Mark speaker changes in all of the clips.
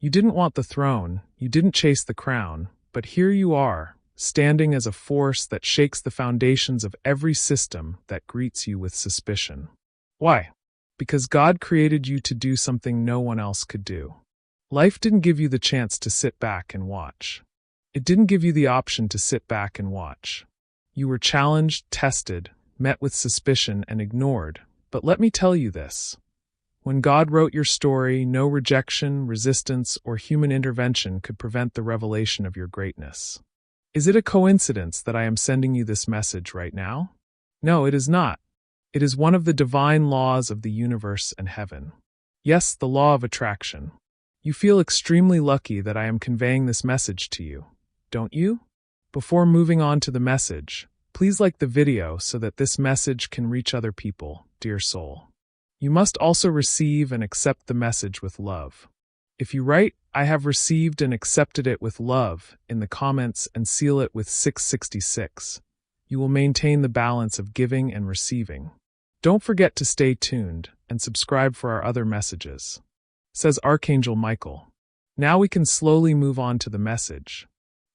Speaker 1: You didn't want the throne, you didn't chase the crown, but here you are, standing as a force that shakes the foundations of every system that greets you with suspicion. Why? Because God created you to do something no one else could do. Life didn't give you the chance to sit back and watch. It didn't give you the option to sit back and watch. You were challenged, tested, met with suspicion, and ignored. But let me tell you this. When God wrote your story, no rejection, resistance, or human intervention could prevent the revelation of your greatness. Is it a coincidence that I am sending you this message right now? No, it is not. It is one of the divine laws of the universe and heaven. Yes, the law of attraction. You feel extremely lucky that I am conveying this message to you, don't you? Before moving on to the message, please like the video so that this message can reach other people, dear soul. You must also receive and accept the message with love. If you write, "I have received and accepted it with love," in the comments and seal it with 666, you will maintain the balance of giving and receiving. Don't forget to stay tuned and subscribe for our other messages. Says Archangel Michael. Now we can slowly move on to the message.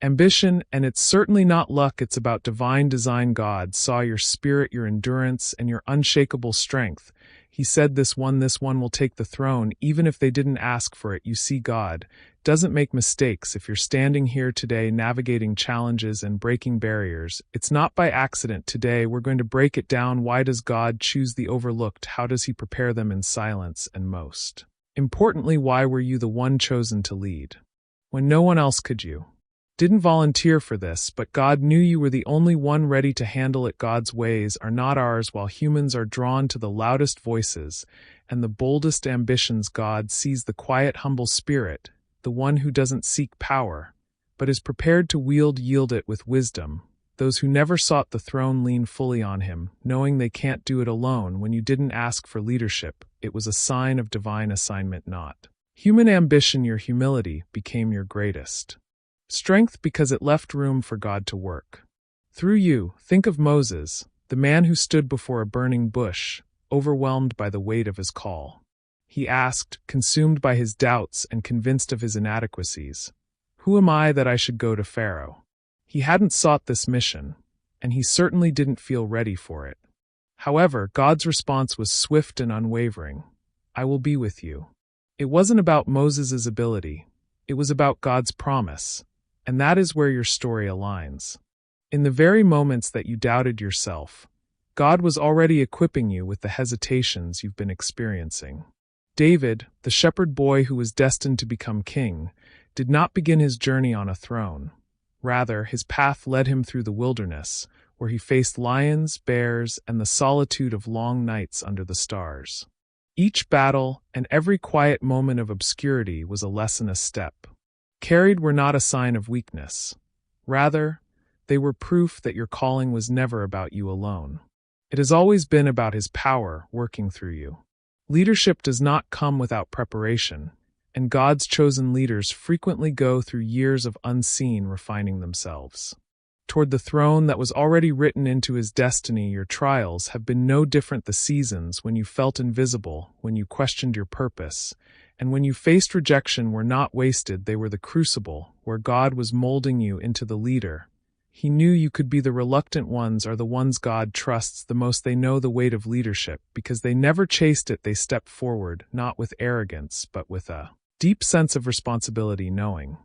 Speaker 1: Ambition, and it's certainly not luck, it's about divine design. God saw your spirit, your endurance, and your unshakable strength. He said this one will take the throne, even if they didn't ask for it. You see, God doesn't make mistakes. If you're standing here today navigating challenges and breaking barriers, it's not by accident. Today we're going to break it down. Why does God choose the overlooked? How does He prepare them in silence? And most importantly, why were you the one chosen to lead when no one else could? You didn't volunteer for this, but God knew you were the only one ready to handle it. God's ways are not ours. While humans are drawn to the loudest voices and the boldest ambitions, God sees the quiet, humble spirit, the one who doesn't seek power, but is prepared to yield it with wisdom. Those who never sought the throne lean fully on Him, knowing they can't do it alone. When you didn't ask for leadership, it was a sign of divine assignment, not human ambition. Your humility became your greatest strength because it left room for God to work through you. Think of Moses, the man who stood before a burning bush, overwhelmed by the weight of his call. He asked, consumed by his doubts and convinced of his inadequacies, "Who am I that I should go to Pharaoh?" He hadn't sought this mission, and he certainly didn't feel ready for it. However, God's response was swift and unwavering. "I will be with you." It wasn't about Moses' ability. It was about God's promise. And that is where your story aligns. In the very moments that you doubted yourself, God was already equipping you with the hesitations you've been experiencing. David, the shepherd boy who was destined to become king, did not begin his journey on a throne. Rather, his path led him through the wilderness, where he faced lions, bears, and the solitude of long nights under the stars. Each battle and every quiet moment of obscurity was a lesson, a step carried were not a sign of weakness. Rather, they were proof that your calling was never about you alone. It has always been about His power working through you. Leadership does not come without preparation, and God's chosen leaders frequently go through years of unseen refining themselves toward the throne that was already written into His destiny. Your trials have been no different. The seasons when you felt invisible, when you questioned your purpose, and when you faced rejection were not wasted. They were the crucible where God was molding you into the leader He knew you could be. The reluctant ones are the ones God trusts the most. They know the weight of leadership because they never chased it. They stepped forward, not with arrogance, but with a deep sense of responsibility, knowing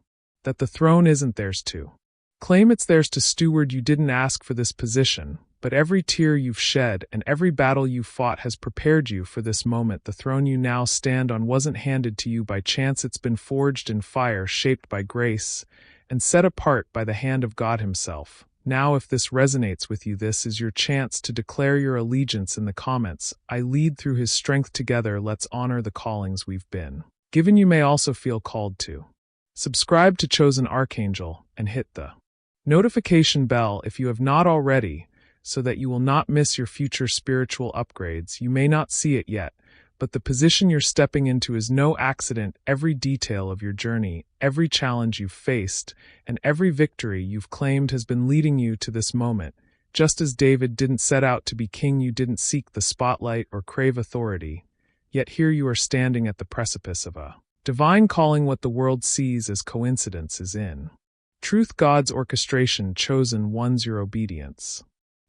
Speaker 1: that the throne isn't theirs to claim, it's theirs to steward. You didn't ask for this position, but every tear you've shed and every battle you fought has prepared you for this moment. The throne you now stand on wasn't handed to you by chance. It's been forged in fire, shaped by grace, and set apart by the hand of God Himself. Now, if this resonates with you, this is your chance to declare your allegiance in the comments. I lead through His strength. Together, let's honor the callings we've been given. You may also feel called to subscribe to Chosen Archangel and hit the notification bell if you have not already, so that you will not miss your future spiritual upgrades. You may not see it yet, but the position you're stepping into is no accident. Every detail of your journey, every challenge you've faced, and every victory you've claimed has been leading you to this moment. Just as David didn't set out to be king, you didn't seek the spotlight or crave authority, yet here you are standing at the precipice of a Divine calling what the world sees as coincidence is in truth God's orchestration chosen one's your obedience.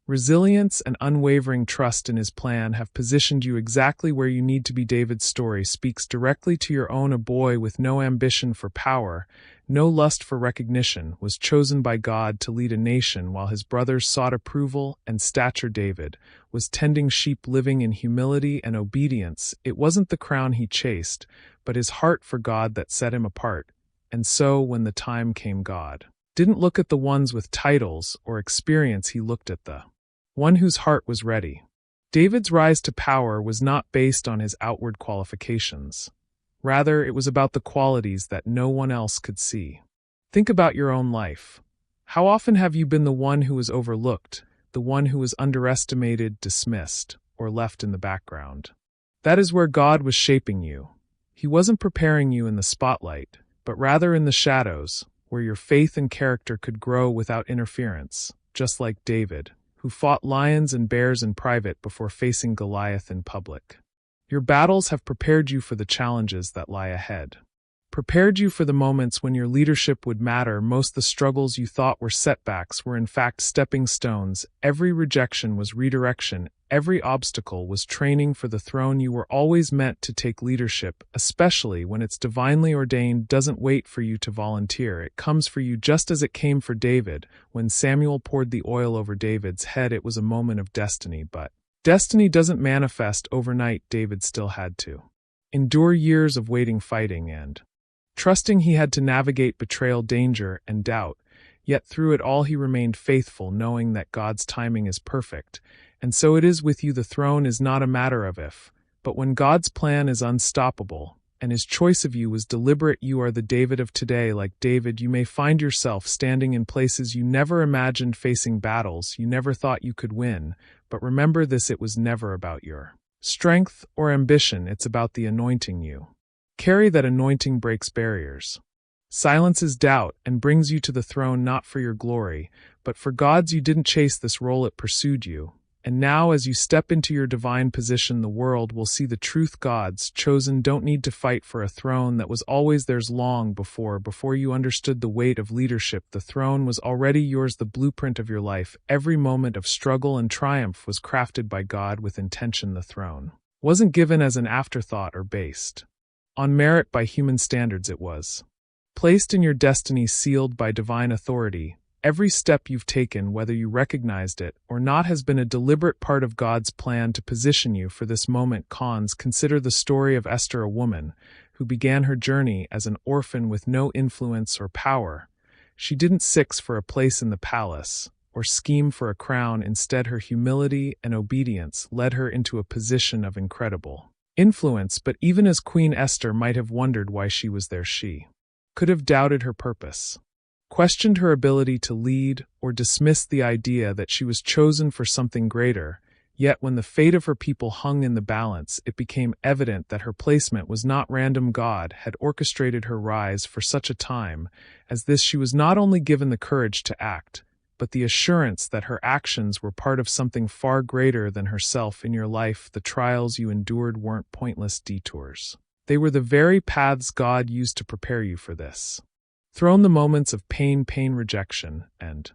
Speaker 1: Resilience and unwavering trust in his plan have positioned you exactly where you need to be. David's story speaks directly to your own. A boy with no ambition for power, no lust for recognition, was chosen by God to lead a nation while his brothers sought approval and stature. David was tending sheep, living in humility and obedience. It wasn't the crown he chased, but his heart for God that set him apart. And so, when the time came, God didn't look at the ones with titles or experience, he looked at the one whose heart was ready. David's rise to power was not based on his outward qualifications. Rather, it was about the qualities that no one else could see. Think about your own life. How often have you been the one who was overlooked, the one who was underestimated, dismissed, or left in the background? That is where God was shaping you. He wasn't preparing you in the spotlight, but rather in the shadows, where your faith and character could grow without interference, just like David, who fought lions and bears in private before facing Goliath in public. Your battles have prepared you for the challenges that lie ahead. Prepared you for the moments when your leadership would matter most. The struggles you thought were setbacks were in fact stepping stones. Every rejection was redirection. Every obstacle was training for the throne. You were always meant to take leadership, especially when it's divinely ordained. Doesn't wait for you to volunteer. It comes for you just as it came for David. When Samuel poured the oil over David's head, it was a moment of destiny, but destiny doesn't manifest overnight. David still had to endure years of waiting, fighting, and trusting. He had to navigate betrayal, danger, and doubt, yet through it all he remained faithful, knowing that God's timing is perfect. And so it is with you. The throne is not a matter of if, but when God's plan is unstoppable, and his choice of you was deliberate. You are the David of today. Like David, you may find yourself standing in places you never imagined, facing battles you never thought you could win. But remember this, it was never about your strength or ambition. It's about the anointing you carry. That anointing breaks barriers, silences doubt, and brings you to the throne, not for your glory, but for God's. You didn't chase this role, it pursued you. And now, as you step into your divine position, the world will see the truth. God's chosen don't need to fight for a throne that was always theirs long before you understood the weight of leadership. The throne was already yours, the blueprint of your life. Every moment of struggle and triumph was crafted by God with intention. The throne wasn't given as an afterthought or based on merit by human standards. It was placed in your destiny, sealed by divine authority. Every step you've taken, whether you recognized it or not, has been a deliberate part of God's plan to position you for this moment. Cons, consider the story of Esther, a woman who began her journey as an orphan with no influence or power. She didn't seek for a place in the palace or scheme for a crown. Instead, her humility and obedience led her into a position of incredible influence. But even as Queen Esther might have wondered why she was there, she could have doubted her purpose, questioned her ability to lead, or dismissed the idea that she was chosen for something greater. Yet when the fate of her people hung in the balance, it became evident that her placement was not random. God had orchestrated her rise for such a time as this. She was not only given the courage to act, but the assurance that her actions were part of something far greater than herself. In your life, the trials you endured weren't pointless detours. They were the very paths God used to prepare you for this throne. The moments of pain, rejection, and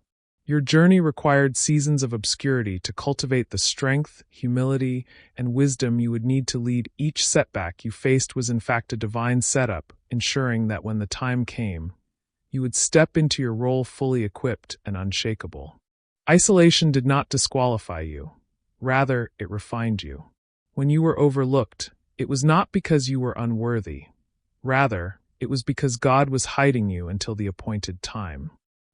Speaker 1: your journey required seasons of obscurity to cultivate the strength, humility, and wisdom you would need to lead. Each setback you faced was in fact a divine setup, ensuring that when the time came, you would step into your role fully equipped and unshakable. Isolation did not disqualify you. Rather, it refined you. When you were overlooked, it was not because you were unworthy. Rather, it was because God was hiding you until the appointed time.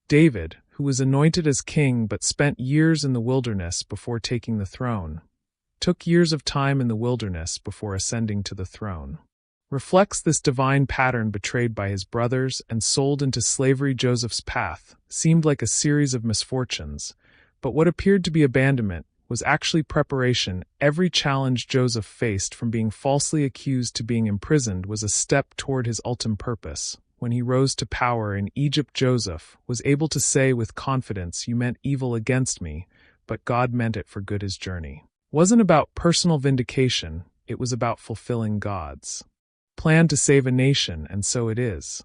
Speaker 1: David, who was anointed as king but spent years in the wilderness before taking the throne, took years of time in the wilderness before ascending to the throne, reflects this divine pattern. Betrayed by his brothers and sold into slavery, Joseph's path seemed like a series of misfortunes, but what appeared to be abandonment was actually preparation. Every challenge Joseph faced, from being falsely accused to being imprisoned, was a step toward his ultimate purpose. When he rose to power in Egypt, Joseph was able to say with confidence, "You meant evil against me, but God meant it for good." His journey wasn't about personal vindication, it was about fulfilling God's planned to save a nation, and so it is.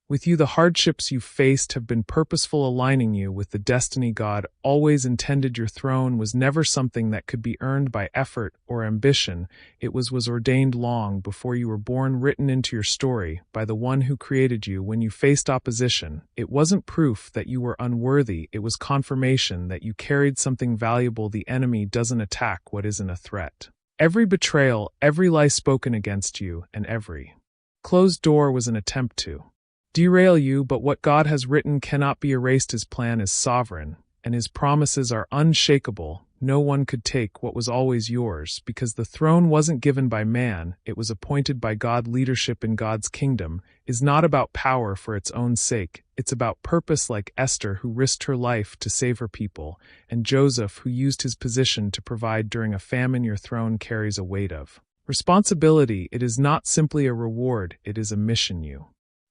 Speaker 1: With you, the hardships you've faced have been purposeful, aligning you with the destiny God always intended. Your throne was never something that could be earned by effort or ambition. It was ordained long before you were born, written into your story by the one who created you. When you faced opposition, it wasn't proof that you were unworthy, it was confirmation that you carried something valuable. The enemy doesn't attack what isn't a threat. Every betrayal, every lie spoken against you, and every closed door was an attempt to derail you, but what God has written cannot be erased. His plan is sovereign, and His promises are unshakable. No one could take what was always yours, because the throne wasn't given by man, it was appointed by God. Leadership in God's kingdom is not about power for its own sake, it's about purpose, like Esther, who risked her life to save her people, and Joseph, who used his position to provide during a famine. Your throne carries a weight of responsibility. It is not simply a reward, it is a mission. You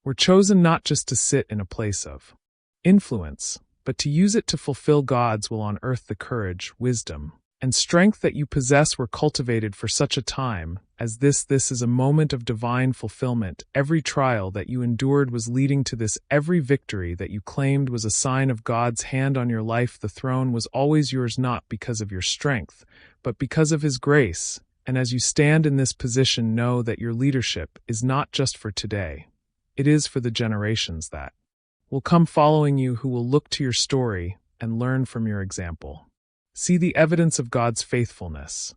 Speaker 1: were chosen not just to sit in a place of influence, but to use it to fulfill God's will on earth. The courage, wisdom, and strength that you possess were cultivated for such a time as this. This is a moment of divine fulfillment. Every trial that you endured was leading to this. Every victory that you claimed was a sign of God's hand on your life. The throne was always yours, not because of your strength, but because of His grace. And as you stand in this position, know that your leadership is not just for today. It is for the generations that will come following you, who will look to your story and learn from your example. See the evidence of God's faithfulness.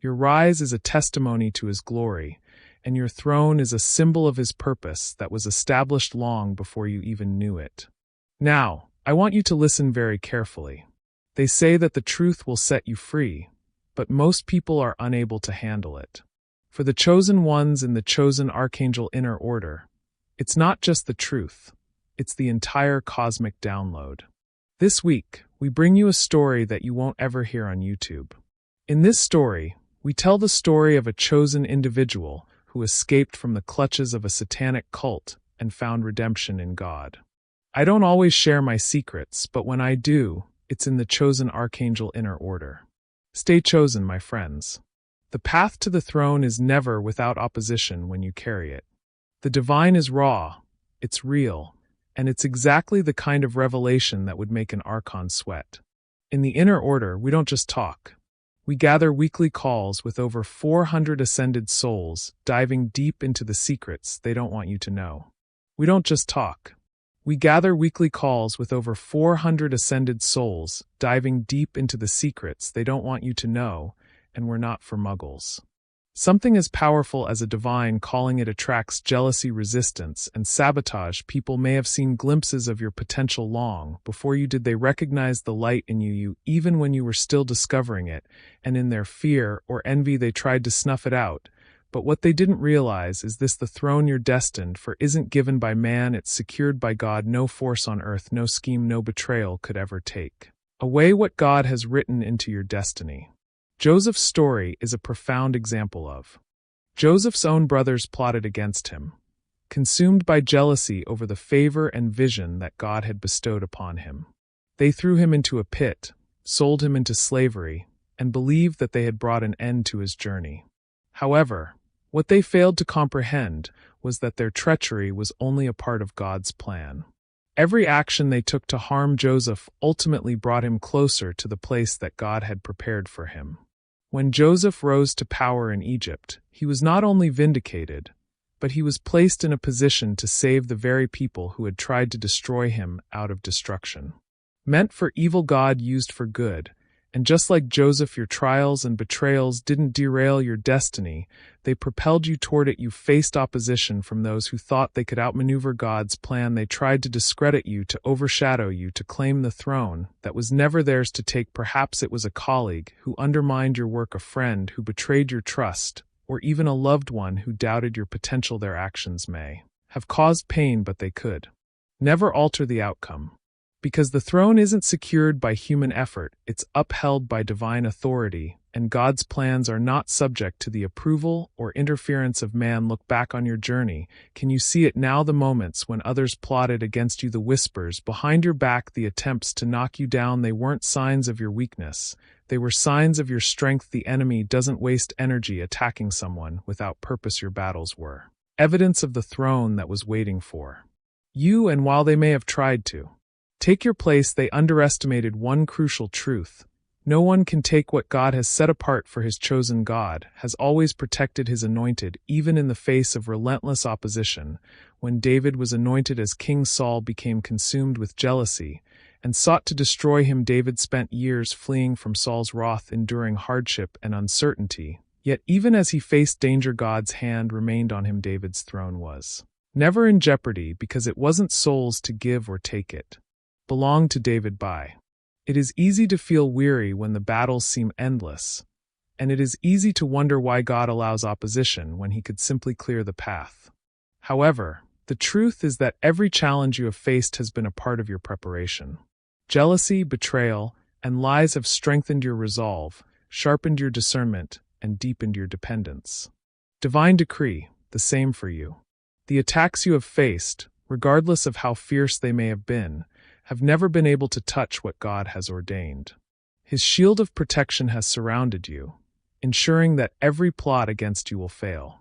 Speaker 1: Your rise is a testimony to His glory, and your throne is a symbol of His purpose that was established long before you even knew it. Now, I want you to listen very carefully. They say that the truth will set you free, but most people are unable to handle it. For the chosen ones in the chosen Archangel inner order, it's not just the truth, it's the entire cosmic download. This week, we bring you a story that you won't ever hear on YouTube. In this story, we tell the story of a chosen individual who escaped from the clutches of a satanic cult and found redemption in God. I don't always share my secrets, but when I do, it's in the chosen Archangel inner order. Stay chosen, my friends. The path to the throne is never without opposition when you carry it. The divine is raw, it's real, and it's exactly the kind of revelation that would make an archon sweat. In the inner order, we don't just talk. We gather weekly calls with over 400 ascended souls, diving deep into the secrets they don't want you to know. We don't just talk. We gather weekly calls with over 400 ascended souls, diving deep into the secrets they don't want you to know, and we're not for muggles. Something as powerful as a divine calling, it attracts jealousy, resistance, and sabotage. People may have seen glimpses of your potential long before you did. They recognized the light in you even when you were still discovering it, and in their fear or envy they tried to snuff it out. But what they didn't realize is this: the throne you're destined for isn't given by man, it's secured by God. No force on earth, no scheme, no betrayal could ever take away what God has written into your destiny. Joseph's story is a profound example of Joseph's own brothers plotted against him, consumed by jealousy over the favor and vision that God had bestowed upon him. They threw him into a pit, sold him into slavery, and believed that they had brought an end to his journey. However, what they failed to comprehend was that their treachery was only a part of God's plan. Every action they took to harm Joseph ultimately brought him closer to the place that God had prepared for him. When Joseph rose to power in Egypt, he was not only vindicated, but he was placed in a position to save the very people who had tried to destroy him out of destruction. Meant for evil, God used for good. And just like Joseph, your trials and betrayals didn't derail your destiny, they propelled you toward it. You faced opposition from those who thought they could outmaneuver God's plan. They tried to discredit you, to overshadow you, to claim the throne that was never theirs to take. Perhaps it was a colleague who undermined your work, a friend who betrayed your trust, or even a loved one who doubted your potential. Their actions may have caused pain, but they could never alter the outcome. Because the throne isn't secured by human effort, it's upheld by divine authority, and God's plans are not subject to the approval or interference of man. Look back on your journey. Can you see it now? The moments when others plotted against you, the whispers behind your back, the attempts to knock you down, they weren't signs of your weakness. They were signs of your strength. The enemy doesn't waste energy attacking someone without purpose. Your battles were evidence of the throne that was waiting for you, and while they may have tried to take your place, they underestimated one crucial truth. No one can take what God has set apart for his chosen. God has always protected his anointed, even in the face of relentless opposition. When David was anointed as king, Saul became consumed with jealousy and sought to destroy him. David spent years fleeing from Saul's wrath, enduring hardship and uncertainty. Yet even as he faced danger, God's hand remained on him. David's throne was never in jeopardy because it wasn't Saul's to give or take. It belonged to David. It is easy to feel weary when the battles seem endless, and it is easy to wonder why God allows opposition when he could simply clear the path. However, the truth is that every challenge you have faced has been a part of your preparation. Jealousy, betrayal, and lies have strengthened your resolve, sharpened your discernment, and deepened your dependence. Divine decree, the same for you. The attacks you have faced, regardless of how fierce they may have been, have never been able to touch what God has ordained. His shield of protection has surrounded you, ensuring that every plot against you will fail.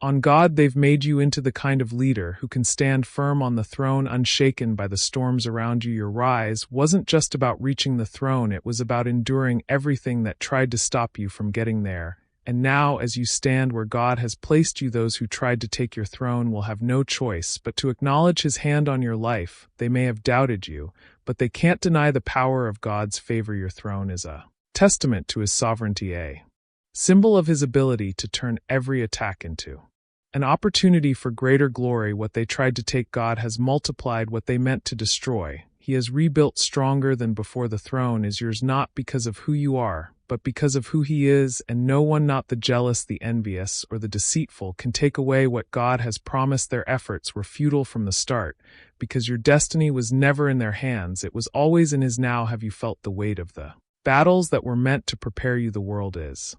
Speaker 1: On God, they've made you into the kind of leader who can stand firm on the throne, unshaken by the storms around you. Your rise wasn't just about reaching the throne, it was about enduring everything that tried to stop you from getting there. And now, as you stand where God has placed you, those who tried to take your throne will have no choice but to acknowledge his hand on your life. They may have doubted you, but they can't deny the power of God's favor. Your throne is a testament to his sovereignty, a symbol of his ability to turn every attack into an opportunity for greater glory. What they tried to take, God has multiplied. What they meant to destroy, he has rebuilt stronger than before. The throne is yours not because of who you are, but because of who he is, and no one, not the jealous, the envious, or the deceitful, can take away what God has promised. Their efforts were futile from the start, because your destiny was never in their hands, it was always in his. Now have you felt the weight of the battles that were meant to prepare you? The world is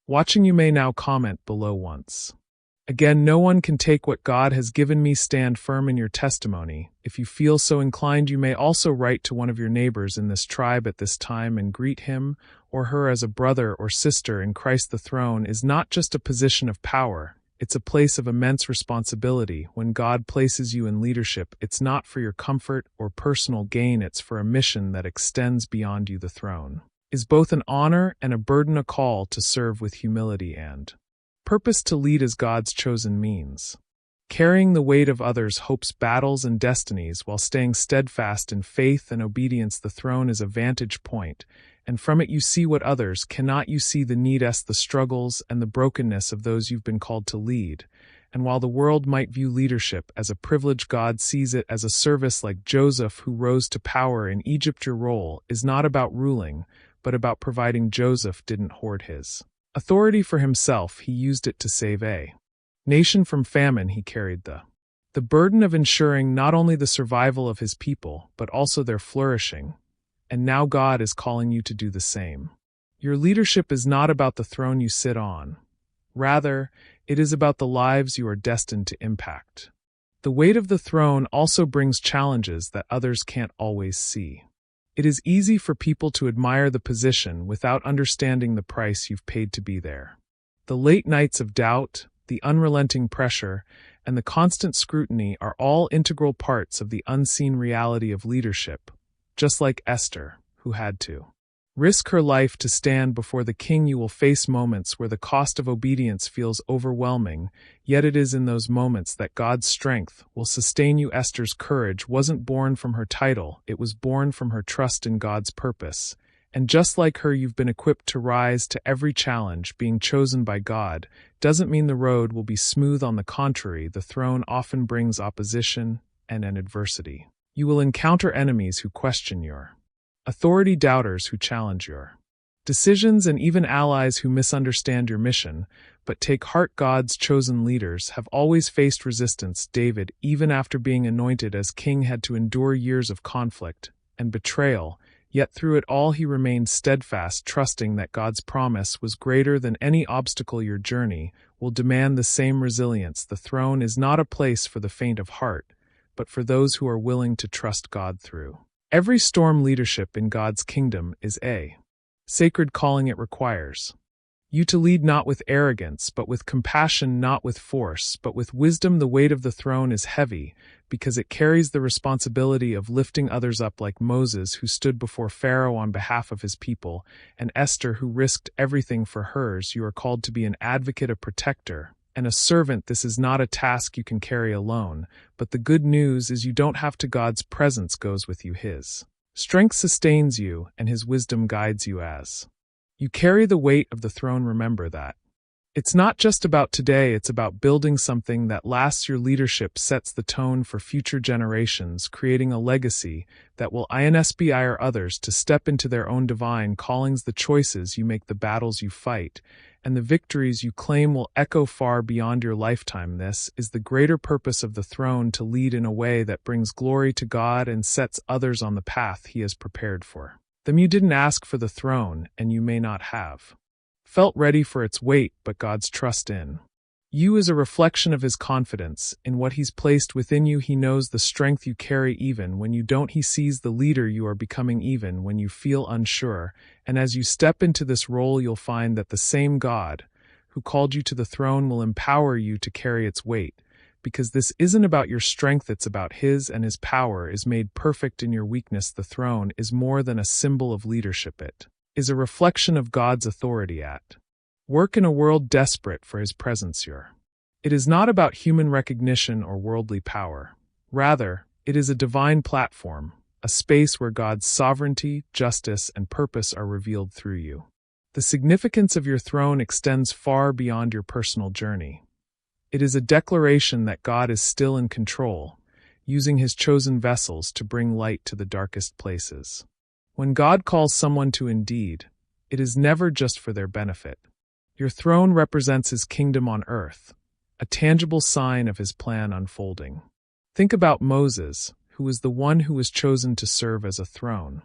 Speaker 1: watching. You may now comment below once again, no one can take what God has given me. Stand firm in your testimony. If you feel so inclined, you may also write to one of your neighbors in this tribe at this time and greet him or her as a brother or sister in Christ. The throne is not just a position of power, it's a place of immense responsibility. When God places you in leadership, it's not for your comfort or personal gain, it's for a mission that extends beyond you. The throne is both an honor and a burden, a call to serve with humility and purpose, to lead as God's chosen means, carrying the weight of others' hopes, battles, and destinies while staying steadfast in faith and obedience. The throne is a vantage point, and from it you see what others cannot. You see the needs, the struggles, and the brokenness of those you've been called to lead. And while the world might view leadership as a privilege, God sees it as a service. Like Joseph, who rose to power in Egypt, your role is not about ruling, but about providing. Joseph didn't hoard his authority for himself, he used it to save a nation from famine. He carried the burden of ensuring not only the survival of his people, but also their flourishing. And now God is calling you to do the same. Your leadership is not about the throne you sit on. Rather, it is about the lives you are destined to impact. The weight of the throne also brings challenges that others can't always see. It is easy for people to admire the position without understanding the price you've paid to be there. The late nights of doubt, the unrelenting pressure, and the constant scrutiny are all integral parts of the unseen reality of leadership, just like Esther, who had to risk her life to stand before the king. You will face moments where the cost of obedience feels overwhelming, yet it is in those moments that God's strength will sustain you. Esther's courage wasn't born from her title, it was born from her trust in God's purpose. And just like her, you've been equipped to rise to every challenge. Being chosen by God doesn't mean the road will be smooth. On the contrary, the throne often brings opposition and adversity. You will encounter enemies who question your authority, doubters who challenge your decisions, and even allies who misunderstand your mission. But take heart, God's chosen leaders have always faced resistance. David, even after being anointed as king, had to endure years of conflict and betrayal, yet through it all he remained steadfast, trusting that God's promise was greater than any obstacle. Your journey will demand the same resilience. The throne is not a place for the faint of heart, but for those who are willing to trust God through every storm. Leadership in God's kingdom is a sacred calling. It requires You to lead not with arrogance, but with compassion, not with force, but with wisdom. The weight of the throne is heavy, because it carries the responsibility of lifting others up, like Moses, who stood before Pharaoh on behalf of his people, and Esther, who risked everything for hers. You are called to be an advocate, a protector, and a servant. This is not a task you can carry alone, but the good news is you don't have to. God's presence goes with you. His strength sustains you, and his wisdom guides you as you carry the weight of the throne. Remember that it's not just about today, it's about building something that lasts. Your leadership sets the tone for future generations, creating a legacy that will inspire others to step into their own divine callings. The choices you make, the battles you fight, and the victories you claim will echo far beyond your lifetime. This is the greater purpose of the throne, to lead in a way that brings glory to God and sets others on the path he has prepared for them. You didn't ask for the throne, and you may not have felt ready for its weight, but God's trust in you is a reflection of his confidence in what he's placed within you. He knows the strength you carry even when you don't. He sees the leader you are becoming even when you feel unsure. And as you step into this role, you'll find that the same God who called you to the throne will empower you to carry its weight. Because this isn't about your strength, it's about his, and his power is made perfect in your weakness. The throne is more than a symbol of leadership. It is a reflection of God's authority at work in a world desperate for his presence. It is not about human recognition or worldly power. Rather, it is a divine platform, a space where God's sovereignty, justice, and purpose are revealed through you. The significance of your throne extends far beyond your personal journey. It is a declaration that God is still in control, using his chosen vessels to bring light to the darkest places. When God calls someone to indeed, it is never just for their benefit. Your throne represents his kingdom on earth, a tangible sign of his plan unfolding. Think about Moses, who was the one who was chosen to serve as a throne.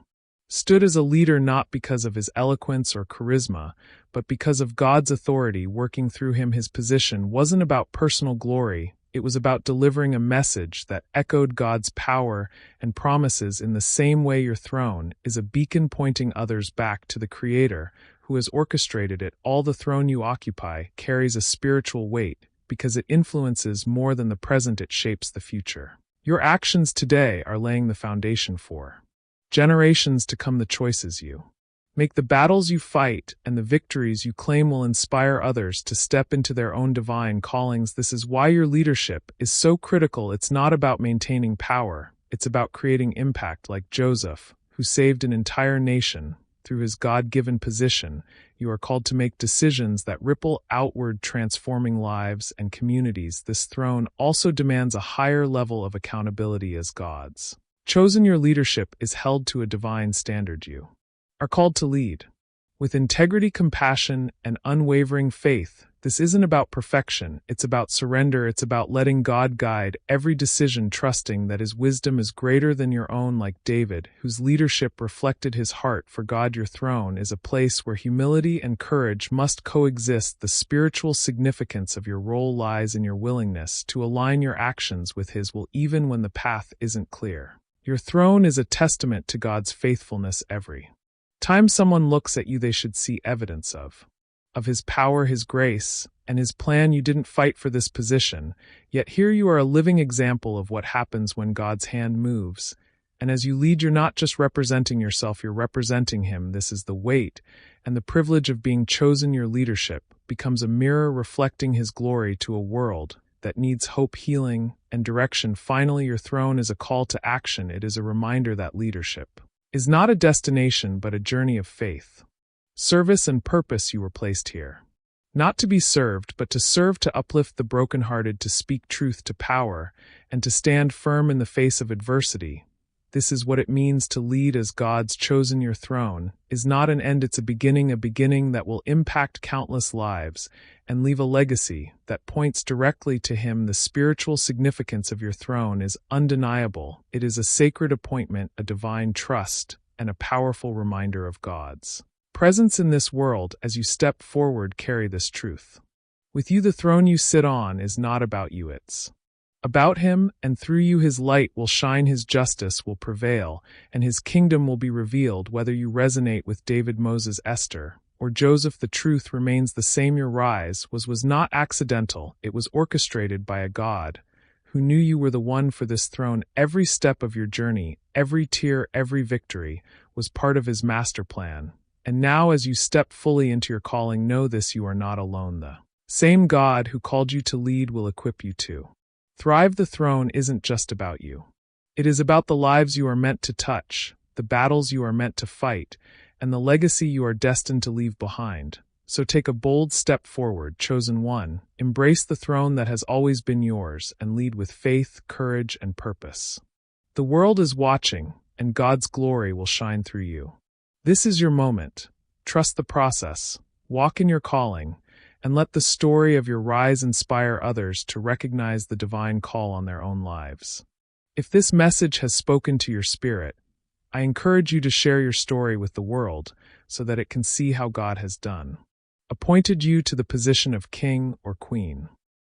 Speaker 1: Stood as a leader not because of his eloquence or charisma, but because of God's authority working through him. His position wasn't about personal glory, it was about delivering a message that echoed God's power and promises. In the same way, your throne is a beacon pointing others back to the Creator who has orchestrated it all. The throne you occupy carries a spiritual weight because it influences more than the present, it shapes the future. Your actions today are laying the foundation for generations to come. The choices you make, the battles you fight, and the victories you claim will inspire others to step into their own divine callings. This is why your leadership is so critical. It's not about maintaining power, it's about creating impact. Like Joseph, who saved an entire nation through his God-given position, you are called to make decisions that ripple outward, transforming lives and communities. This throne also demands a higher level of accountability as God's chosen. Your leadership is held to a divine standard. You are called to lead with integrity, compassion, and unwavering faith. This isn't about perfection, it's about surrender. It's about letting God guide every decision, trusting that his wisdom is greater than your own. Like David, whose leadership reflected his heart for God, your throne is a place where humility and courage must coexist. The spiritual significance of your role lies in your willingness to align your actions with his will, even when the path isn't clear. Your throne is a testament to God's faithfulness. Every time someone looks at you, they should see evidence of his power, his grace, and his plan. You didn't fight for this position, yet here you are, a living example of what happens when God's hand moves. And as you lead, you're not just representing yourself, you're representing him. This is the weight and the privilege of being chosen. Your leadership becomes a mirror reflecting his glory to a world that needs hope, healing, and direction. Finally, your throne is a call to action. It is a reminder that leadership is not a destination but a journey of faith, service, and purpose. You were placed here not to be served, but to serve, to uplift the brokenhearted, to speak truth to power, and to stand firm in the face of adversity. This is what it means to lead as God's chosen. Your throne is not an end, it's a beginning that will impact countless lives and leave a legacy that points directly to him. The spiritual significance of your throne is undeniable. It is a sacred appointment, a divine trust, and a powerful reminder of God's presence in this world. As you step forward, carry this truth with you. The throne you sit on is not about you, it's about him, and through you his light will shine, his justice will prevail, and his kingdom will be revealed. Whether you resonate with David, Moses, Esther, or Joseph, the truth remains the same. Your rise was not accidental, it was orchestrated by a God who knew you were the one for this throne. Every step of your journey, every tear, every victory, was part of his master plan. And now as you step fully into your calling, know this: you are not alone. The same God who called you to lead will equip you to thrive. The throne isn't just about you. It is about the lives you are meant to touch, the battles you are meant to fight, and the legacy you are destined to leave behind. So take a bold step forward, chosen one. Embrace the throne that has always been yours and lead with faith, courage, and purpose. The world is watching, and God's glory will shine through you. This is your moment. Trust the process, walk in your calling, and let the story of your rise inspire others to recognize the divine call on their own lives. If this message has spoken to your spirit, I encourage you to share your story with the world so that it can see how God has appointed you to the position of king or queen.